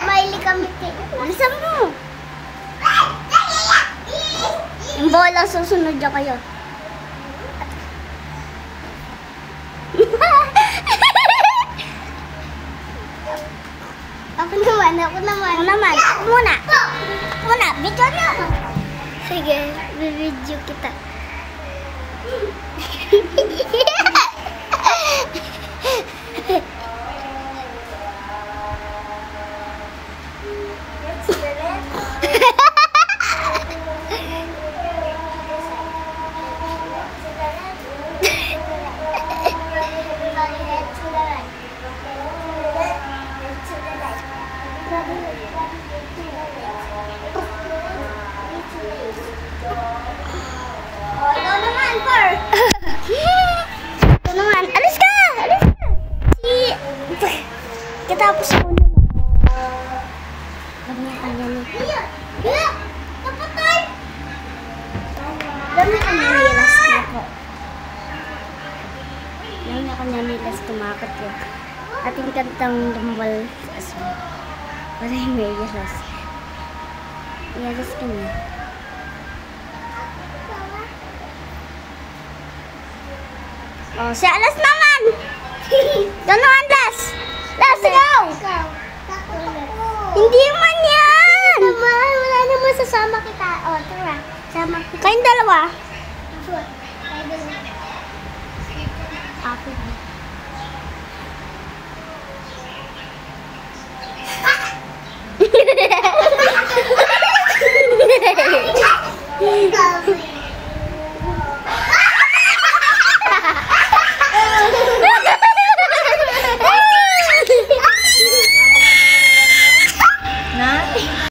Maili kami. Alisan mo. Yung bola susunod na kayo. Ako naman. Ako muna. Video na. Sige, video kita. Alis ka! Katapos ko na. Dami ka nanilas ko. Dami ka nanilas tumakot ko. Ating kantang lumbal. Para yung may yalas. Yalas ka na. Oh, si Alas naman! Doon naman, Las! Las, go! Hindi man yan! Wala naman sasama kita. Oh, tara. Sama kita. Kayong dalawa. Ako.